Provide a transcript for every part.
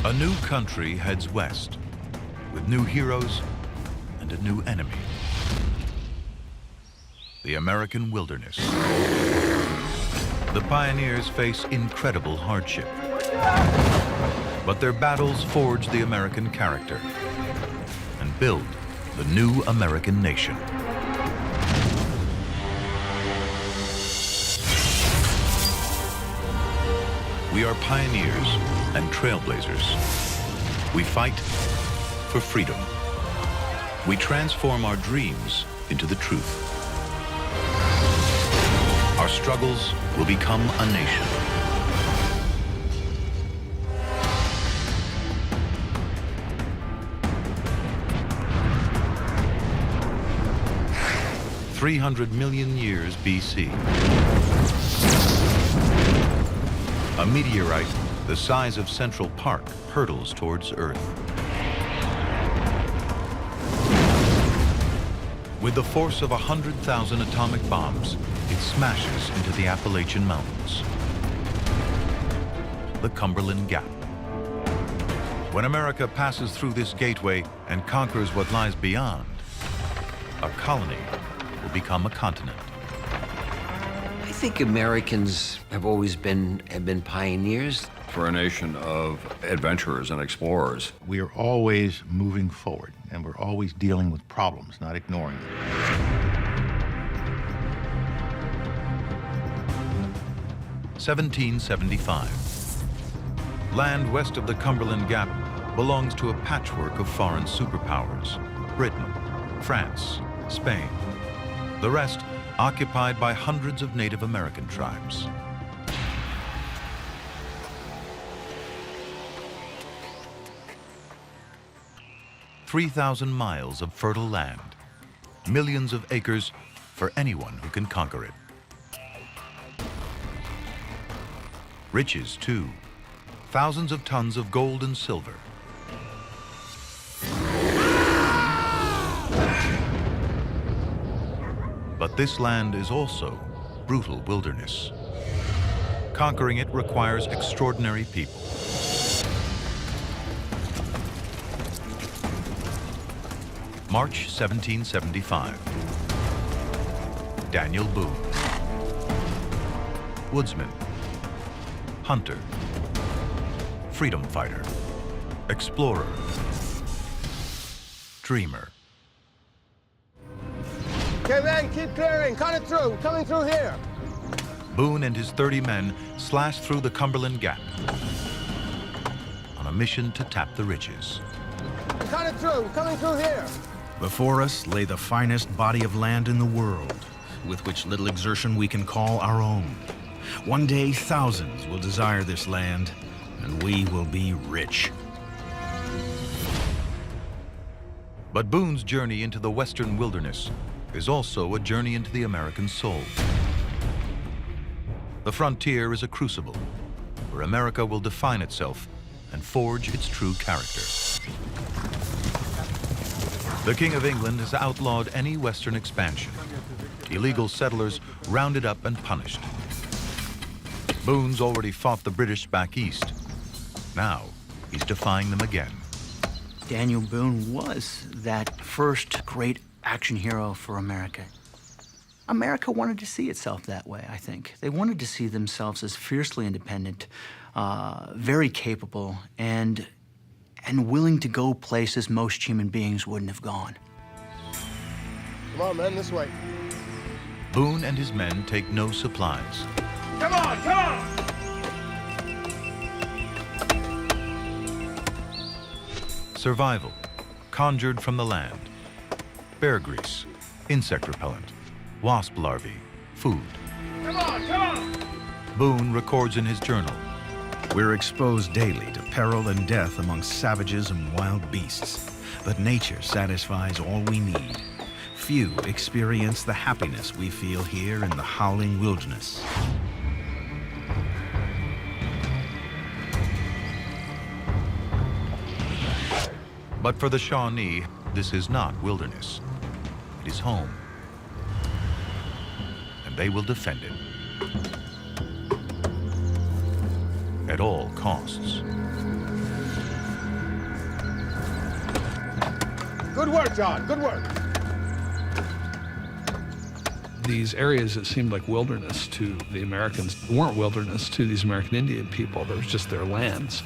A new country heads west, with new heroes and a new enemy. The American wilderness. The pioneers face incredible hardship. But their battles forge the American character and build the new American nation. We are pioneers and trailblazers. We fight for freedom. We transform our dreams into the truth. Our struggles will become a nation. "300 million years BC. A meteorite the size of Central Park hurtles towards Earth. With the force of 100,000 atomic bombs, it smashes into the Appalachian Mountains. The Cumberland Gap. When America passes through this gateway and conquers what lies beyond, a colony will become a continent. I think Americans have always been pioneers. For a nation of adventurers and explorers. We are always moving forward, and we're always dealing with problems, not ignoring them. (1775). Land west of the Cumberland Gap belongs to a patchwork of foreign superpowers: Britain, France, Spain. The rest occupied by hundreds of Native American tribes. "3,000 miles of fertile land, millions of acres for anyone who can conquer it. Riches, too, thousands of tons of gold and silver. But this land is also brutal wilderness. Conquering it requires extraordinary people. March 1775. Daniel Boone. Woodsman, hunter, freedom fighter, explorer, dreamer. Okay, man, keep clearing. Cut it through. Coming through here. Boone and his 30 men slashed through the Cumberland Gap on a mission to tap the riches. Cut it through. Coming through here. Before us lay the finest body of land in the world, with which little exertion we can call our own. One day, thousands will desire this land, and we will be rich. But Boone's journey into the western wilderness is also a journey into the American soul. The frontier is a crucible where America will define itself and forge its true character. The King of England has outlawed any western expansion. Illegal settlers rounded up and punished. Boone's already fought the British back east. Now, he's defying them again. Daniel Boone was that first great action hero for America. America wanted to see itself that way, I think. They wanted to see themselves as fiercely independent, very capable, and willing to go places most human beings wouldn't have gone. Come on, man, this way. Boone and his men take no supplies. Come on, come on! Survival, conjured from the land. Bear grease, insect repellent, wasp larvae, food. Come on, come on! Boone records in his journal. We're exposed daily to peril and death amongst savages and wild beasts, but nature satisfies all we need. Few experience the happiness we feel here in the howling wilderness. But for the Shawnee, this is not wilderness. It is home. And they will defend it. At all costs. Good work, John. Good work. These areas that seemed like wilderness to the Americans weren't wilderness to these American Indian people. They was just their lands.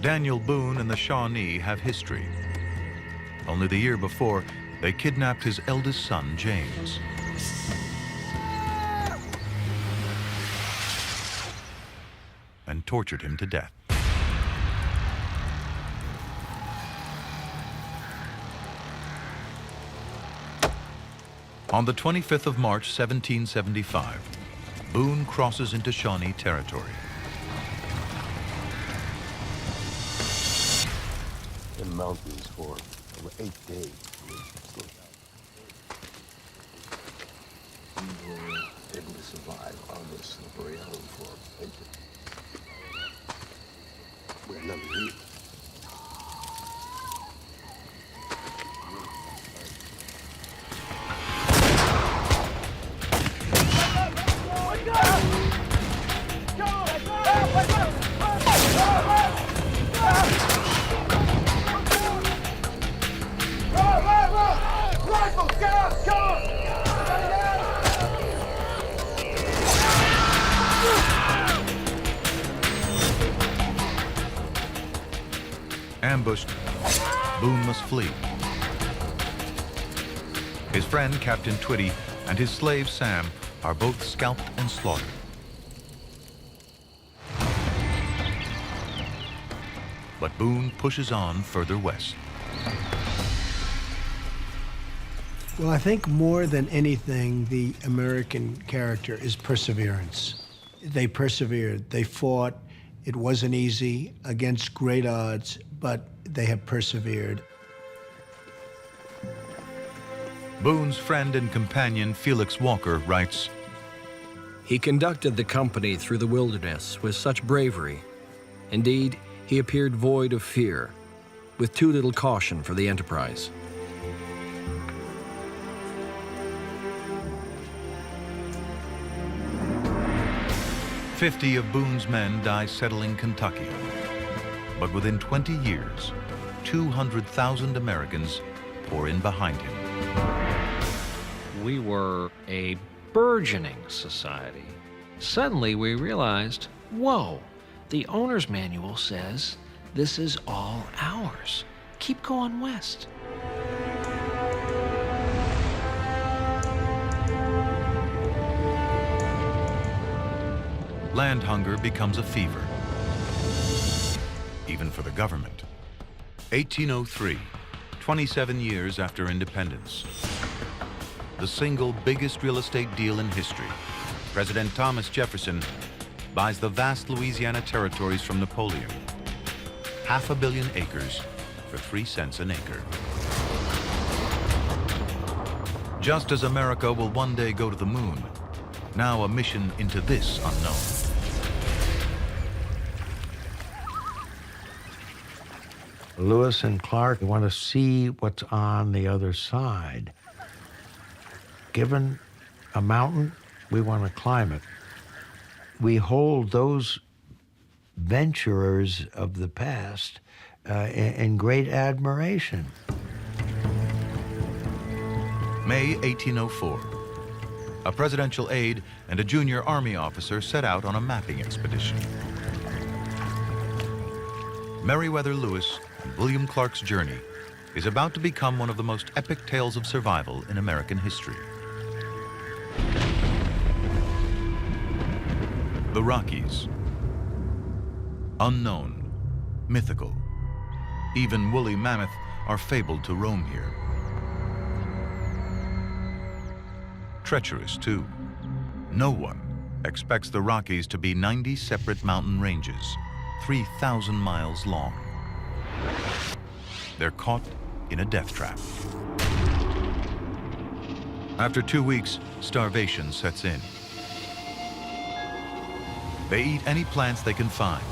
Daniel Boone and the Shawnee have history. Only the year before, they kidnapped his eldest son, James. And tortured him to death. On the 25th of March, 1775, Boone crosses into Shawnee territory. In mountains for over 8 days. We were able to survive on this slippery island for 8 days. We had nothing to eat. Ambushed, Boone must flee. His friend, Captain Twitty, and his slave, Sam, are both scalped and slaughtered. But Boone pushes on further west. Well, I think more than anything, the American character is perseverance. They persevered. They fought. It wasn't easy against great odds, but they have persevered. Boone's friend and companion, Felix Walker, writes, He conducted the company through the wilderness with such bravery. Indeed, he appeared void of fear, with too little caution for the enterprise. "50 of Boone's men die settling Kentucky. But within 20 years, 200,000 Americans pour in behind him. We were a burgeoning society. Suddenly we realized, whoa, the owner's manual says this is all ours. Keep going west. Land hunger becomes a fever, even for the government. 1803, 27 years after independence. The single biggest real estate deal in history. President Thomas Jefferson buys the vast Louisiana territories from Napoleon. 500 million acres for 3 cents an acre. Just as America will one day go to the moon, now a mission into this unknown. Lewis and Clark want to see what's on the other side. Given a mountain, we want to climb it. We hold those venturers of the past in great admiration. May 1804. A presidential aide and a junior Army officer set out on a mapping expedition. Meriwether Lewis and William Clark's journey is about to become one of the most epic tales of survival in American history. The Rockies. Unknown, mythical. Even woolly mammoth are fabled to roam here. Treacherous, too. No one expects the Rockies to be 90 separate mountain ranges, 3,000 miles long. They're caught in a death trap. After 2 weeks, starvation sets in. They eat any plants they can find.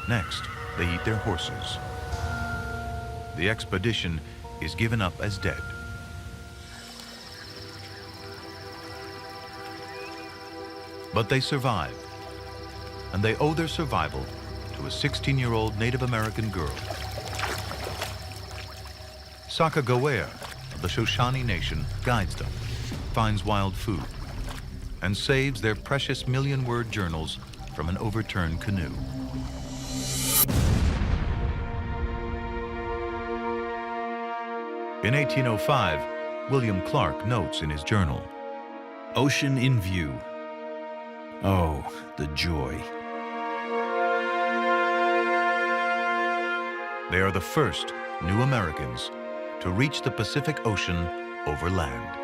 Next, they eat their horses. The expedition is given up as dead. But they survive, and they owe their survival to to a 16-year-old Native American girl. Sacagawea of the Shoshone Nation guides them, finds wild food, and saves their precious million-word journals from an overturned canoe. In 1805, William Clark notes in his journal, Ocean in view. Oh, the joy. they are the first new Americans to reach the Pacific Ocean over land.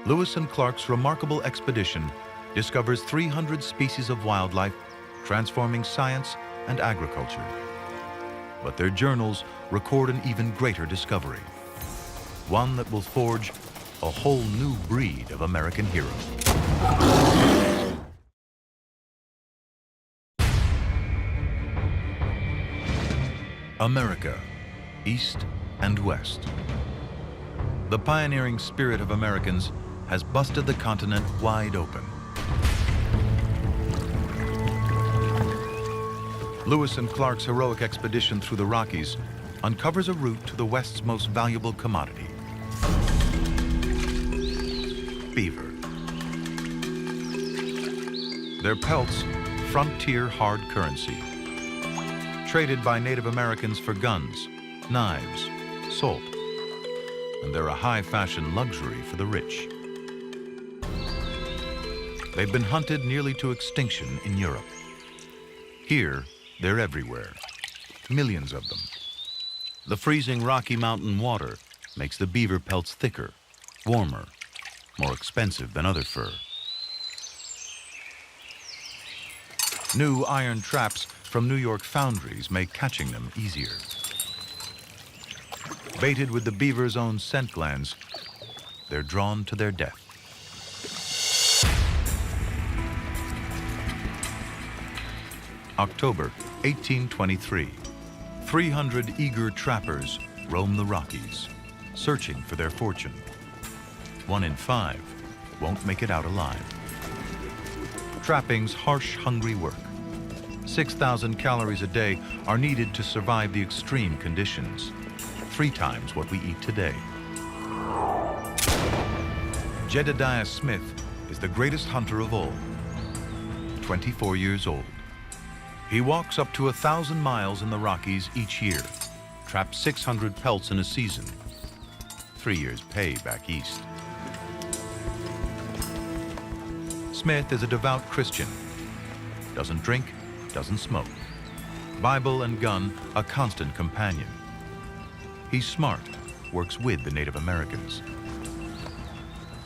Lewis and Clark's remarkable expedition discovers 300 species of wildlife, transforming science and agriculture. But their journals record an even greater discovery, one that will forge a whole new breed of American hero. America, East and West. The pioneering spirit of Americans has busted the continent wide open. Lewis and Clark's heroic expedition through the Rockies uncovers a route to the West's most valuable commodity, beaver. Their pelts, frontier hard currency, traded by Native Americans for guns, knives, salt, and they're a high-fashion luxury for the rich. They've been hunted nearly to extinction in Europe. Here, they're everywhere, millions of them. The freezing Rocky Mountain water makes the beaver pelts thicker, warmer, more expensive than other fur. New iron traps from New York foundries make catching them easier. Baited with the beaver's own scent glands, they're drawn to their death. October 1823. 300 eager trappers roam the Rockies, searching for their fortune. 1 in 5 won't make it out alive. Trapping's harsh, hungry work. 6,000 calories a day are needed to survive the extreme conditions, 3 times what we eat today. Jedediah Smith is the greatest hunter of all, 24 years old. He walks up to 1,000 miles in the Rockies each year, traps 600 pelts in a season, 3 years' pay back east. Smith is a devout Christian, doesn't drink, doesn't smoke. Bible and gun a constant companion. He's smart, works with the Native Americans.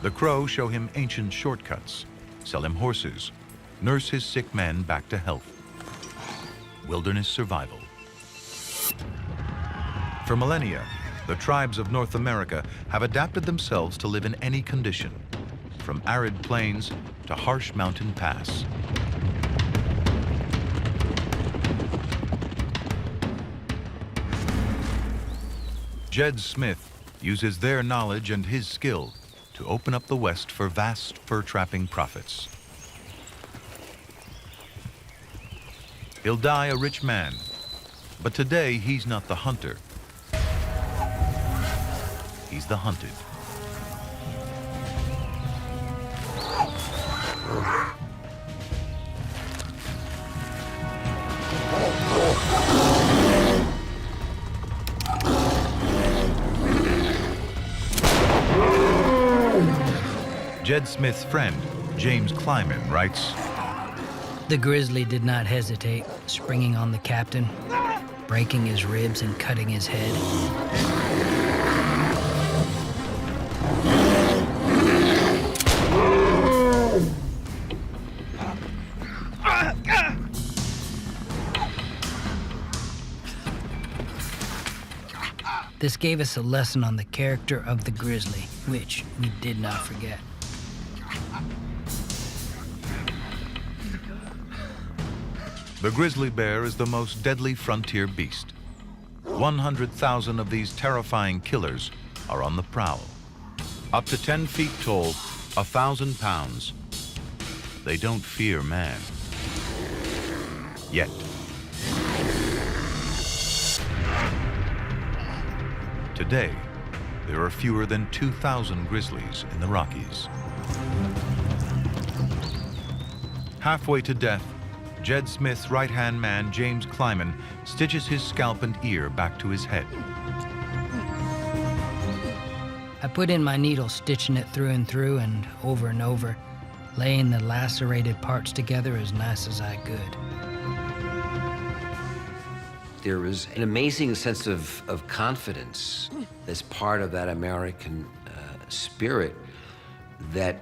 The Crow show him ancient shortcuts, sell him horses, nurse his sick men back to health. Wilderness survival. For millennia, the tribes of North America have adapted themselves to live in any condition, from arid plains to harsh mountain pass. Jed Smith uses their knowledge and his skill to open up the West for vast fur-trapping profits. He'll die a rich man, but today he's not the hunter. He's the hunted. Jed Smith's friend, James Kleiman, writes, "The grizzly did not hesitate, springing on the captain, breaking his ribs and cutting his head. This gave us a lesson on the character of the grizzly, which we did not forget. The grizzly bear is the most deadly frontier beast. 100,000 of these terrifying killers are on the prowl. Up to 10 feet tall, 1,000 pounds. They don't fear man. yet. Today, there are fewer than 2,000 grizzlies in the Rockies. Halfway to death, Jed Smith's right-hand man, James Kleiman, stitches his scalp and ear back to his head. I put in my needle, stitching it through and over, laying the lacerated parts together as nice as I could. There was an amazing sense of confidence as part of that American spirit that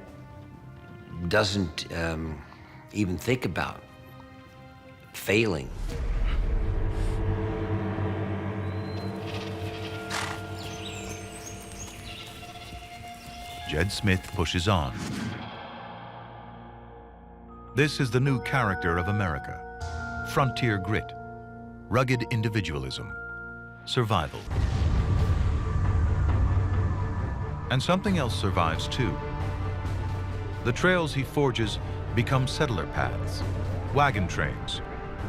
doesn't even think about failing. Jed Smith pushes on. This is the new character of America. Frontier grit, rugged individualism, survival. And something else survives too. The trails he forges become settler paths, wagon trains,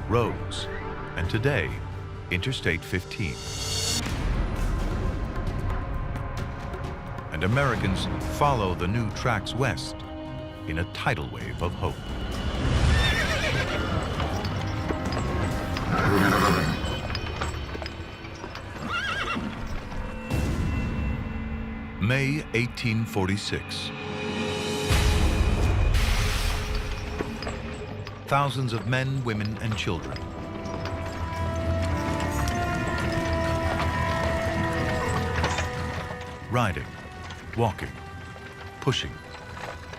roads, and today, Interstate 15. And Americans follow the new tracks west in a tidal wave of hope. May 1846. Thousands of men, women, and children. Riding, walking, pushing.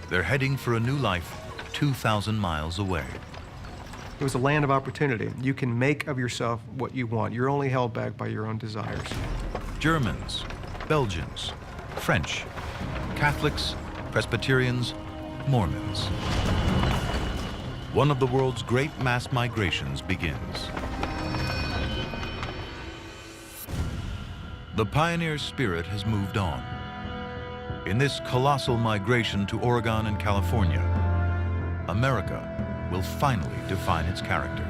They're heading for a new life 2,000 miles away. It was a land of opportunity. You can make of yourself what you want. You're only held back by your own desires. Germans, Belgians, French, Catholics, Presbyterians, Mormons. One of the world's great mass migrations begins. The pioneer spirit has moved on. In this colossal migration to Oregon and California, America will finally define its character.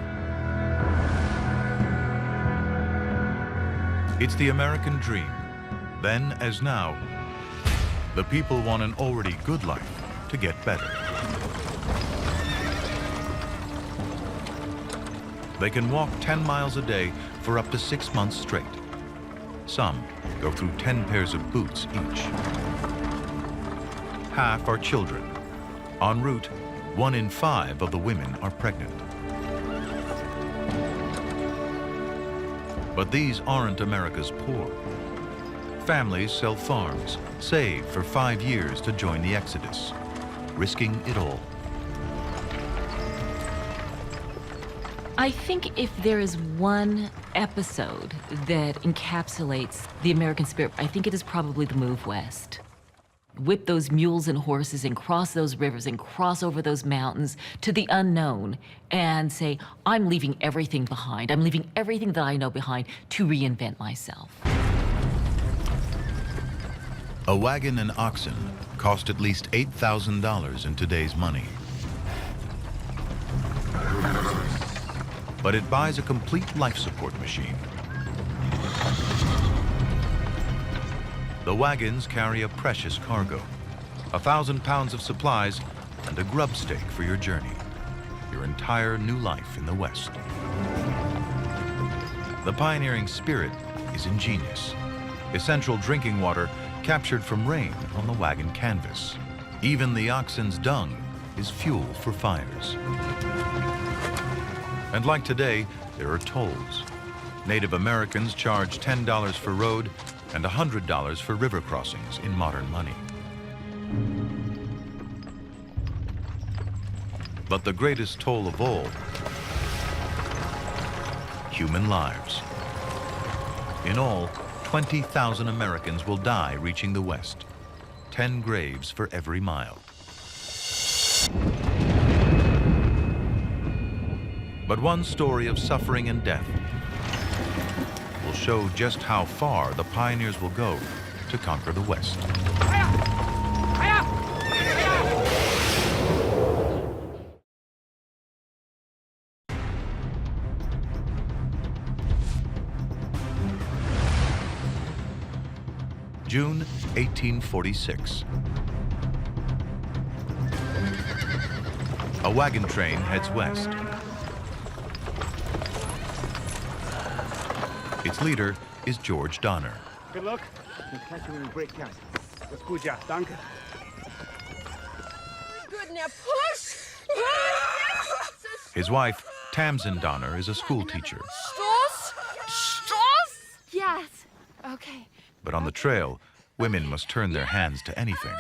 It's the American dream. Then, as now, the people want an already good life to get better. They can walk 10 miles a day for up to 6 months straight. Some go through 10 pairs of boots each. Half are children. En route, 1 in 5 of the women are pregnant. But these aren't America's poor. Families sell farms, save for 5 years to join the exodus, risking it all. I think if there is one episode that encapsulates the American spirit, I think it is probably the move west. Whip those mules and horses and cross those rivers and cross over those mountains to the unknown and say, I'm leaving everything behind. I'm leaving everything that I know behind to reinvent myself. A wagon and oxen cost at least $8,000 in today's money. But it buys a complete life support machine. The wagons carry a precious cargo, 1,000 pounds of supplies and a grub stake for your journey, your entire new life in the West. The pioneering spirit is ingenious. Essential drinking water captured from rain on the wagon canvas. Even the oxen's dung is fuel for fires. And like today, there are tolls. Native Americans charge $10 for road and $100 for river crossings in modern money. But the greatest toll of all, human lives. In all, 20,000 Americans will die reaching the West, 10 graves for every mile. But one story of suffering and death will show just how far the pioneers will go to conquer the West. June 1846. A wagon train heads west. Its leader is George Donner. Good luck. We'll catch you in a great camp. That's good, ja. Danke. Good, now push! His wife, Tamsin Donner, is a school teacher. Stoss? Stoss? Yes. Okay. But on the trail, women must turn their hands to anything.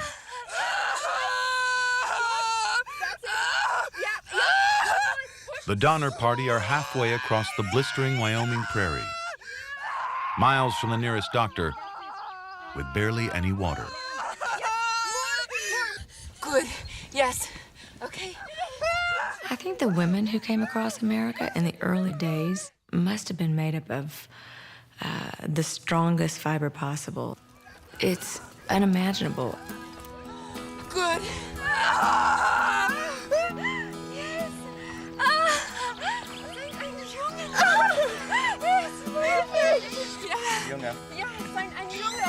The Donner Party are halfway across the blistering Wyoming prairie, miles from the nearest doctor, with barely any water. Good. Yes. Okay. I think the women who came across America in the early days must have been made up of the strongest fiber possible. It's unimaginable. Good. Yes. Junge. Ja, sein ein Junge.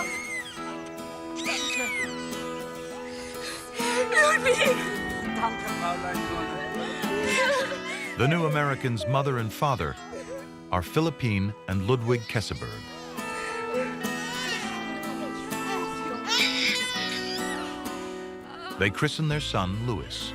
Ludwig. Danke, Fräulein Donner. The new Americans' mother and father are Philippine and Ludwig Kesseberg. They christen their son, Louis.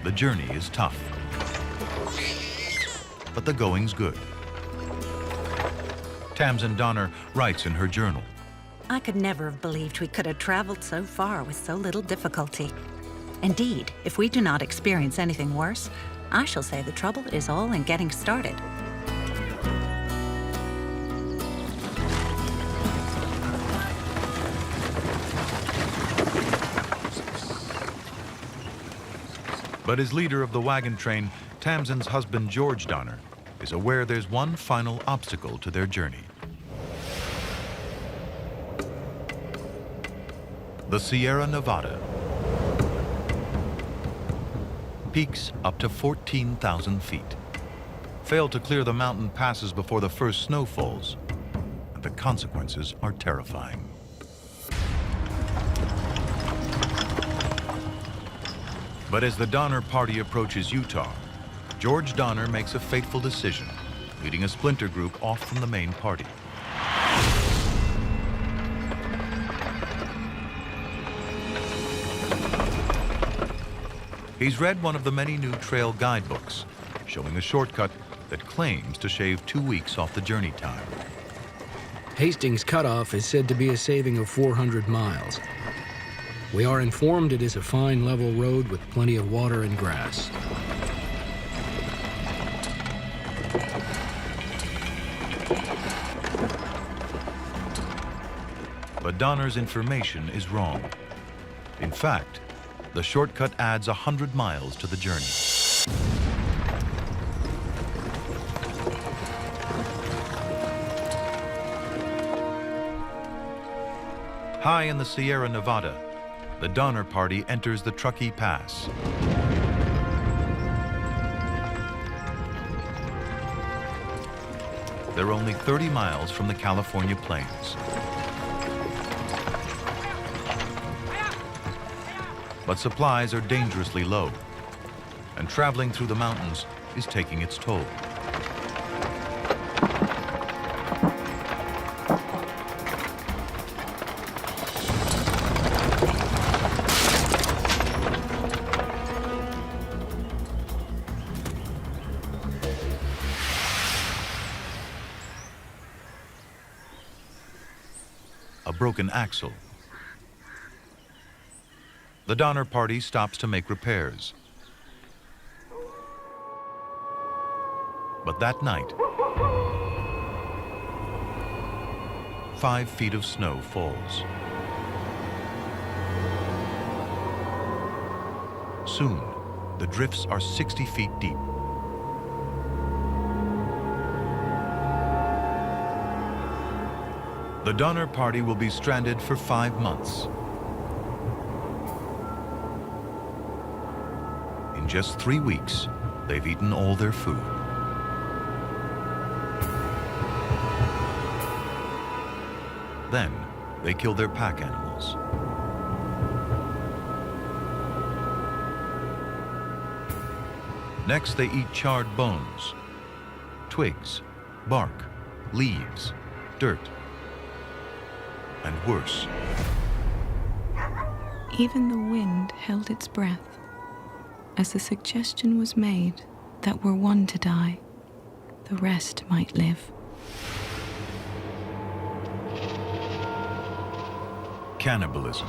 The journey is tough, but the going's good. Tamsin Donner writes in her journal, I could never have believed we could have traveled so far with so little difficulty. Indeed, if we do not experience anything worse, I shall say the trouble is all in getting started. But as leader of the wagon train, Tamsin's husband, George Donner, is aware there's one final obstacle to their journey. The Sierra Nevada. Peaks up to 14,000 feet. Fail to clear the mountain passes before the first snow falls, and the consequences are terrifying. But as the Donner Party approaches Utah, George Donner makes a fateful decision, leading a splinter group off from the main party. He's read one of the many new trail guidebooks, showing a shortcut that claims to shave 2 weeks off the journey time. Hastings Cutoff is said to be a saving of 400 miles. We are informed it is a fine level road with plenty of water and grass. But Donner's information is wrong. In fact, the shortcut adds 100 miles to the journey. High in the Sierra Nevada, the Donner Party enters the Truckee Pass. They're only 30 miles from the California plains. But supplies are dangerously low, and traveling through the mountains is taking its toll. A broken axle. The Donner Party stops to make repairs. But that night, 5 feet of snow falls. Soon, the drifts are 60 feet deep. The Donner Party will be stranded for 5 months, In just 3 weeks, they've eaten all their food. Then, they kill their pack animals. Next, they eat charred bones, twigs, bark, leaves, dirt, and worse. Even the wind held its breath as the suggestion was made that were one to die, the rest might live. Cannibalism.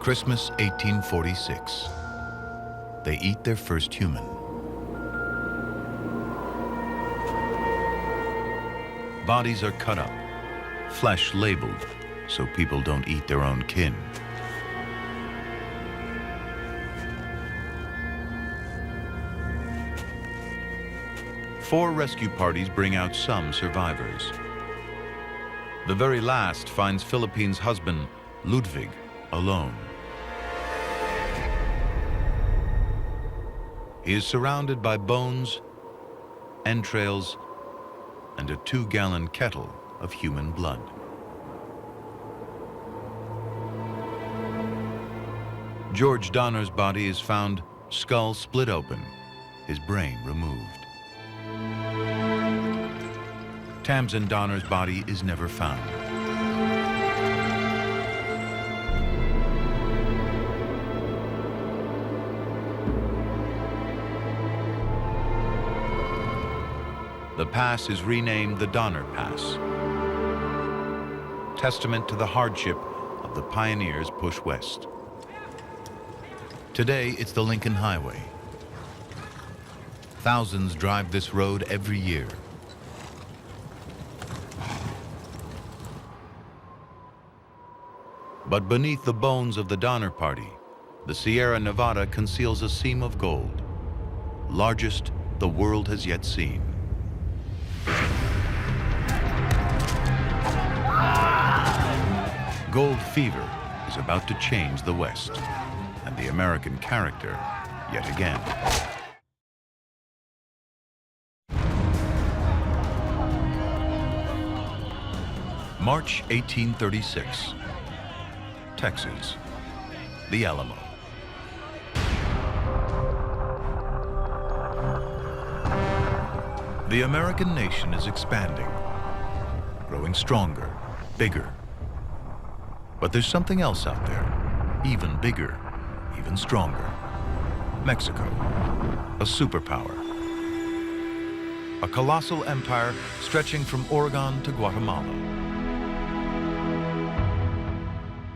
Christmas 1846. They eat their first human. Bodies are cut up, flesh labeled, so people don't eat their own kin. Four rescue parties bring out some survivors. The very last finds Philippine's husband, Ludwig, alone. He is surrounded by bones, entrails, and a 2-gallon kettle of human blood. George Donner's body is found, skull split open, his brain removed. Tamsin Donner's body is never found. The pass is renamed the Donner Pass, testament to the hardship of the pioneers' push west. Today, it's the Lincoln Highway. Thousands drive this road every year. But beneath the bones of the Donner Party, the Sierra Nevada conceals a seam of gold, largest the world has yet seen. Gold fever is about to change the West and the American character yet again. March 1836, Texas, the Alamo. The American nation is expanding, growing stronger, bigger. But there's something else out there, even bigger, even stronger. Mexico, a superpower. A colossal empire stretching from Oregon to Guatemala.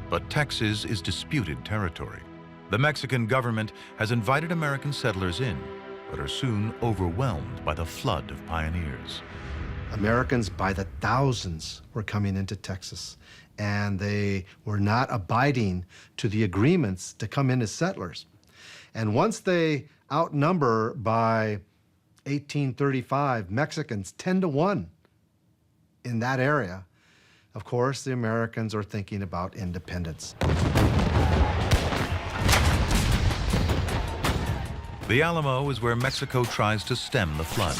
But Texas is disputed territory. The Mexican government has invited American settlers in, but are soon overwhelmed by the flood of pioneers. Americans by the thousands were coming into Texas, and they were not abiding to the agreements to come in as settlers. And once they outnumber by 1835 Mexicans 10-1 in that area, of course, the Americans are thinking about independence. The Alamo is where Mexico tries to stem the flood.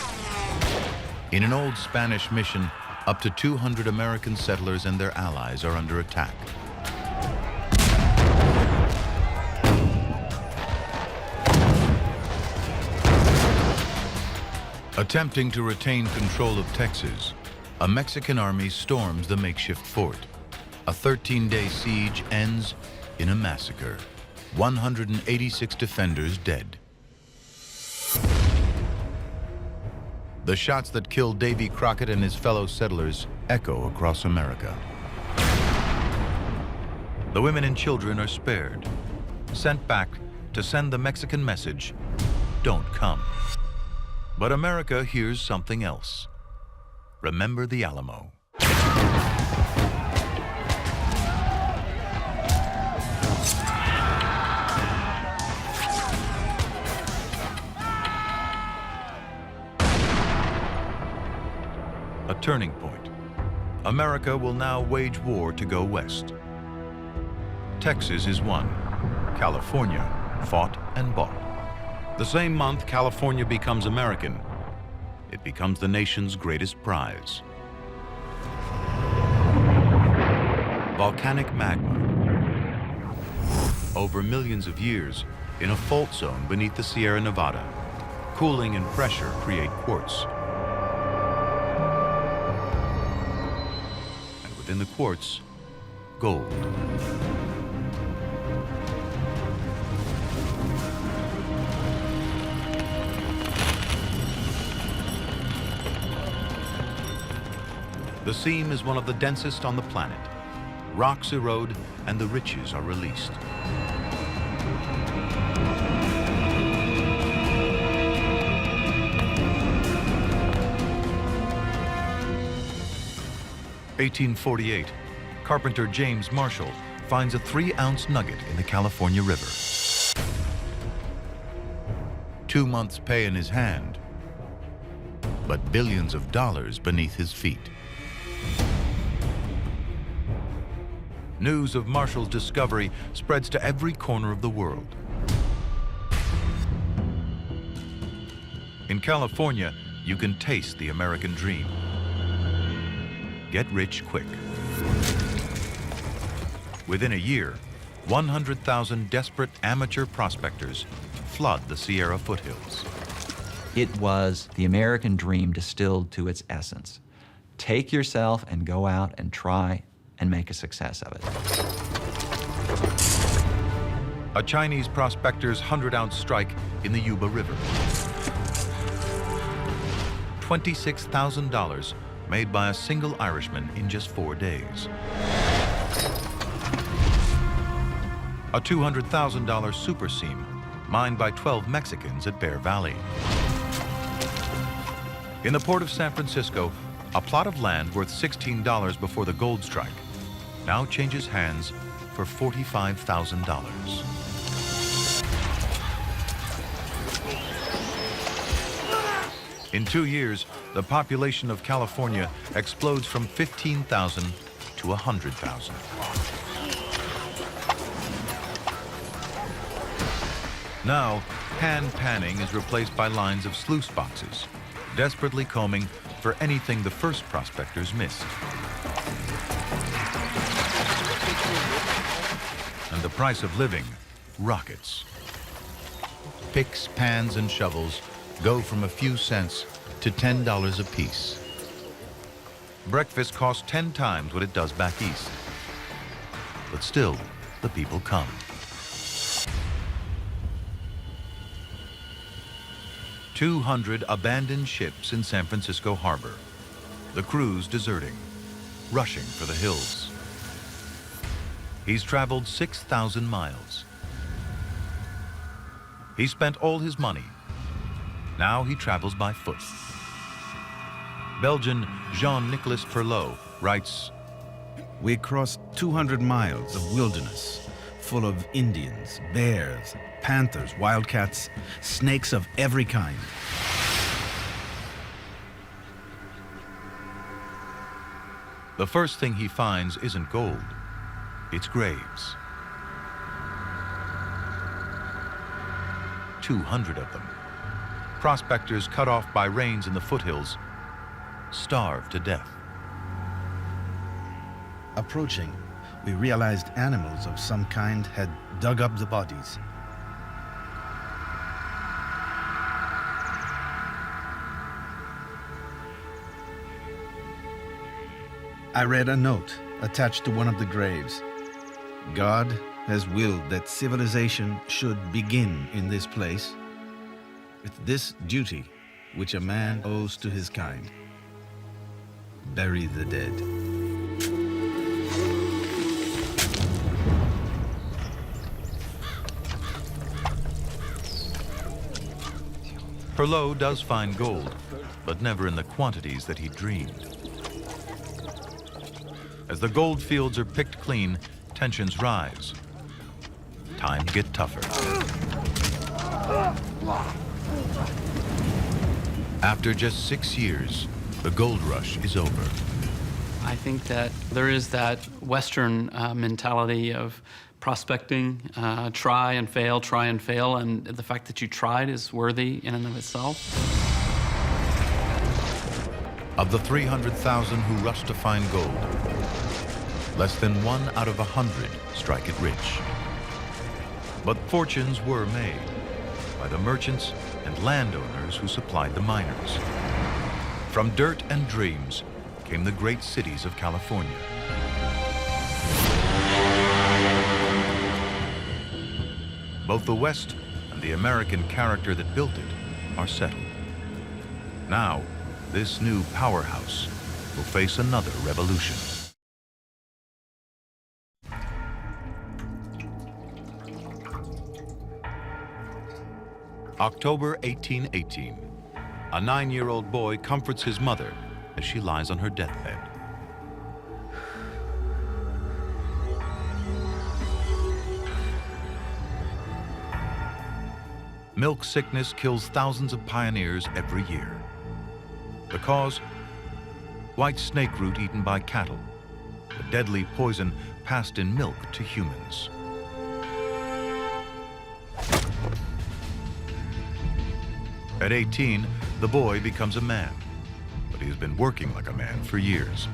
In an old Spanish mission, up to 200 American settlers and their allies are under attack. Attempting to retain control of Texas, a Mexican army storms the makeshift fort. A 13-day siege ends in a massacre. 186 defenders dead. The shots that killed Davy Crockett and his fellow settlers echo across America. The women and children are spared, sent back to send the Mexican message, don't come. But America hears something else. Remember the Alamo. A turning point. America will now wage war to go west. Texas is won. California fought and bought. The same month California becomes American, it becomes the nation's greatest prize. Volcanic magma. Over millions of years, in a fault zone beneath the Sierra Nevada, cooling and pressure create quartz. And within the quartz, gold. The seam is one of the densest on the planet. Rocks erode and the riches are released. (1848), carpenter James Marshall finds a 3-ounce nugget in the California River. 2 months' pay in his hand, but billions of dollars beneath his feet. News of Marshall's discovery spreads to every corner of the world. In California, you can taste the American dream. Get rich quick. Within a year, 100,000 desperate amateur prospectors flood the Sierra foothills. It was the American dream distilled to its essence. Take yourself and go out and try and make a success of it. A Chinese prospector's 100-ounce strike in the Yuba River. $26,000 made by a single Irishman in just 4 days. A $200,000 super seam mined by 12 Mexicans at Bear Valley. In the port of San Francisco, a plot of land worth $16 before the gold strike now changes hands for $45,000. In 2 years, the population of California explodes from 15,000 to 100,000. Now, hand panning is replaced by lines of sluice boxes, desperately combing for anything the first prospectors missed. And the price of living rockets. Picks, pans, and shovels go from a few cents to $10 apiece. Breakfast costs 10 times what it does back east. But still, the people come. "200 abandoned ships in San Francisco harbor. The crews deserting, rushing for the hills. He's traveled 6,000 miles. He spent all his money. Now he travels by foot. Belgian Jean-Nicolas Perlot writes, "We crossed 200 miles of wilderness, full of Indians, bears, panthers, wildcats, snakes of every kind. The first thing he finds isn't gold, it's graves. 200 of them. Prospectors cut off by rains in the foothills, starved to death. Approaching, we realized animals of some kind had dug up the bodies. I read a note attached to one of the graves. God has willed that civilization should begin in this place with this duty which a man owes to his kind. Bury the dead. Perlot does find gold, but never in the quantities that he dreamed. As the gold fields are picked clean, tensions rise. Times get tougher. After just 6 years, the gold rush is over. I think that there is that Western mentality of prospecting, try and fail, and the fact that you tried is worthy in and of itself. Of the 300,000 who rush to find gold, less than 1 out of 100 strike it rich. But fortunes were made by the merchants and landowners who supplied the miners. From dirt and dreams came the great cities of California. Both the West and the American character that built it are settled. Now, this new powerhouse will face another revolution. October 1818. A 9-year-old boy comforts his mother as she lies on her deathbed. Milk sickness kills thousands of pioneers every year. The cause? White snake root eaten by cattle, a deadly poison passed in milk to humans. At 18, the boy becomes a man, but he has been working like a man for years,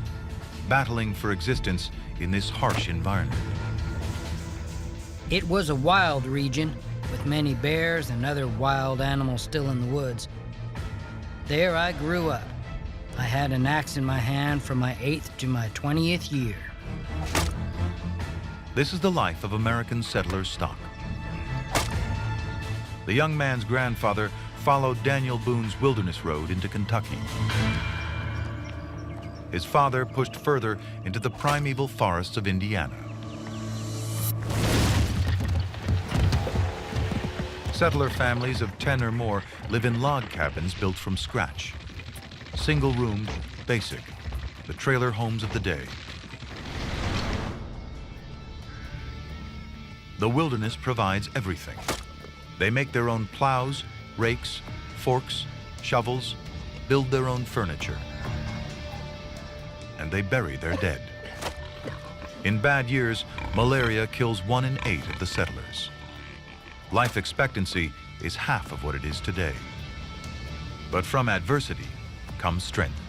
battling for existence in this harsh environment. It was a wild region, with many bears and other wild animals still in the woods. There I grew up. I had an axe in my hand from my 8th to my 20th year. This is the life of American settler stock. The young man's grandfather followed Daniel Boone's wilderness road into Kentucky. His father pushed further into the primeval forests of Indiana. Settler families of 10 or more live in log cabins built from scratch. Single-roomed, basic, the trailer homes of the day. The wilderness provides everything. They make their own plows, rakes, forks, shovels, build their own furniture. And they bury their dead. In bad years, malaria kills 1 in 8 of the settlers. Life expectancy is half of what it is today. But from adversity comes strength.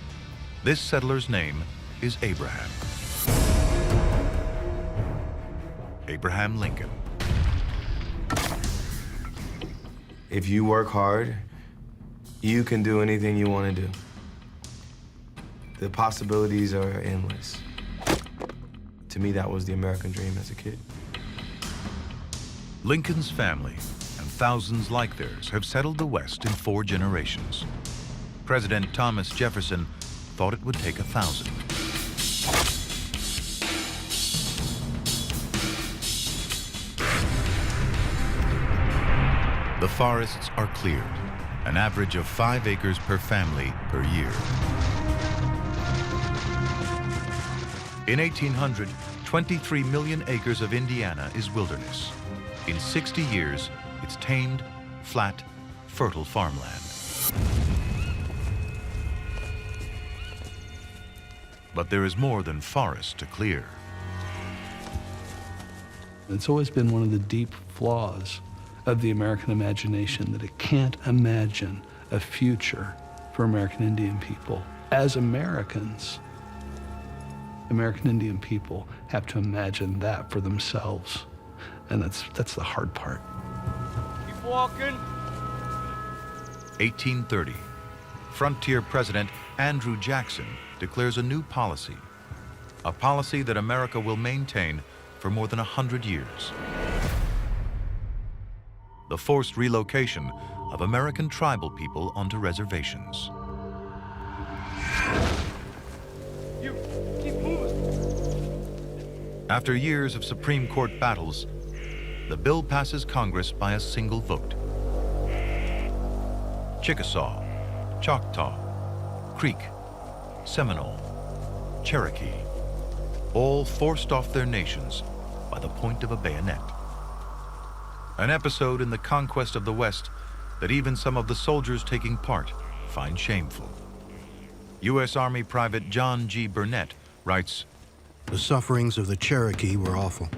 This settler's name is Abraham. Abraham Lincoln. If you work hard, you can do anything you want to do. The possibilities are endless. To me, that was the American dream as a kid. Lincoln's family and thousands like theirs have settled the West in 4 generations. President Thomas Jefferson thought it would take 1,000. The forests are cleared, an average of 5 acres per family per year. In 1800, 23 million acres of Indiana is wilderness. In 60 years, it's tamed, flat, fertile farmland. But there is more than forest to clear. It's always been one of the deep flaws of the American imagination that it can't imagine a future for American Indian people. As Americans, American Indian people have to imagine that for themselves. And that's the hard part. Keep walking. 1830, frontier President Andrew Jackson declares a new policy, a policy that America will maintain for more than 100 years. The forced relocation of American tribal people onto reservations. You keep moving. After years of Supreme Court battles, the bill passes Congress by a single vote. Chickasaw, Choctaw, Creek, Seminole, Cherokee, all forced off their nations by the point of a bayonet. An episode in the conquest of the West that even some of the soldiers taking part find shameful. U.S. Army Private John G. Burnett writes, "The sufferings of the Cherokee were awful.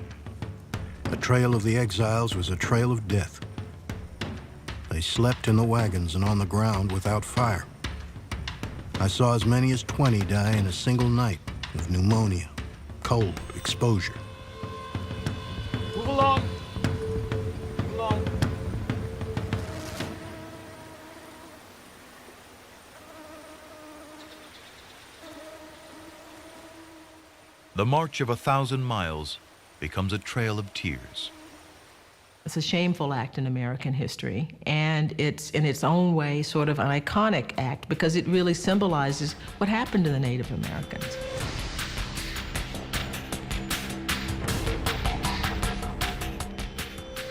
The trail of the exiles was a trail of death. They slept in the wagons and on the ground without fire. I saw as many as 20 die in a single night of pneumonia, cold, exposure. Move along. Move along. The march of 1,000 miles becomes a trail of tears. It's a shameful act in American history, and it's in its own way sort of an iconic act because it really symbolizes what happened to the Native Americans.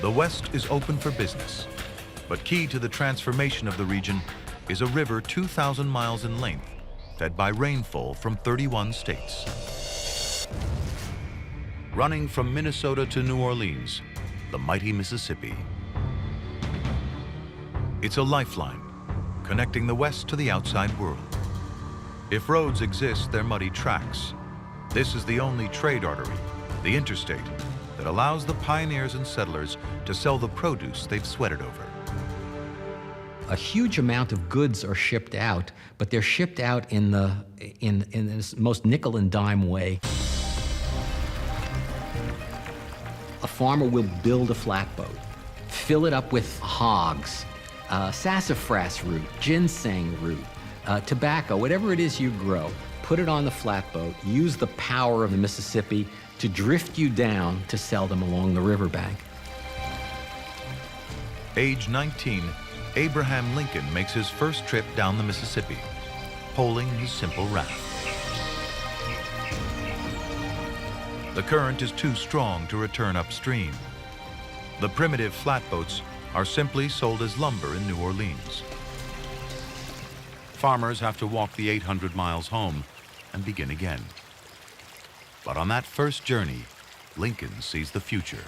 The West is open for business, but key to the transformation of the region is a river 2,000 miles in length, fed by rainfall from 31 states. Running from Minnesota to New Orleans, the mighty Mississippi. It's a lifeline, connecting the West to the outside world. If roads exist, they're muddy tracks. This is the only trade artery, the interstate, that allows the pioneers and settlers to sell the produce they've sweated over. A huge amount of goods are shipped out, but they're shipped out in this most nickel and dime way. A farmer will build a flatboat, fill it up with hogs, sassafras root, ginseng root, tobacco, whatever it is you grow, put it on the flatboat, use the power of the Mississippi to drift you down to sell them along the riverbank. Age 19, Abraham Lincoln makes his first trip down the Mississippi, poling his simple raft. The current is too strong to return upstream. The primitive flatboats are simply sold as lumber in New Orleans. Farmers have to walk the 800 miles home and begin again. But on that first journey, Lincoln sees the future.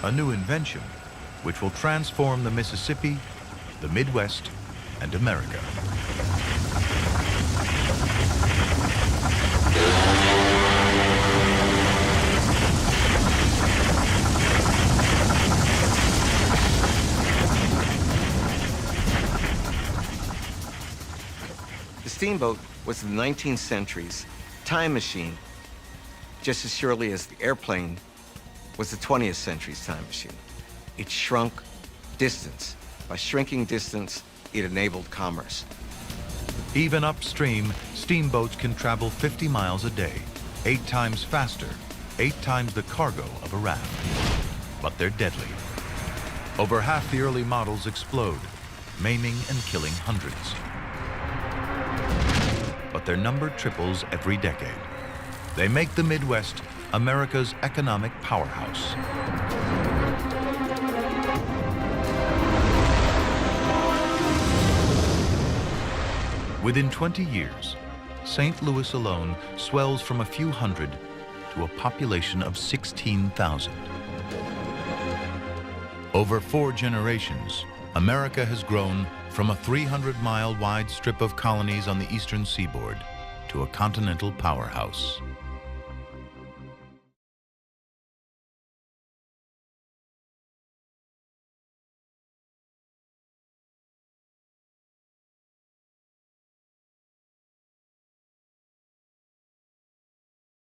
A new invention which will transform the Mississippi, the Midwest, and America. The steamboat was the 19th century's time machine, just as surely as the airplane was the 20th century's time machine. It shrunk distance. By shrinking distance, it enabled commerce. Even upstream, steamboats can travel 50 miles a day, 8 times faster, 8 times the cargo of a raft. But they're deadly. Over half the early models explode, maiming and killing hundreds. But their number triples every decade. They make the Midwest America's economic powerhouse. Within 20 years, St. Louis alone swells from a few hundred to a population of 16,000. Over 4 generations, America has grown from a 300-mile wide strip of colonies on the eastern seaboard to a continental powerhouse.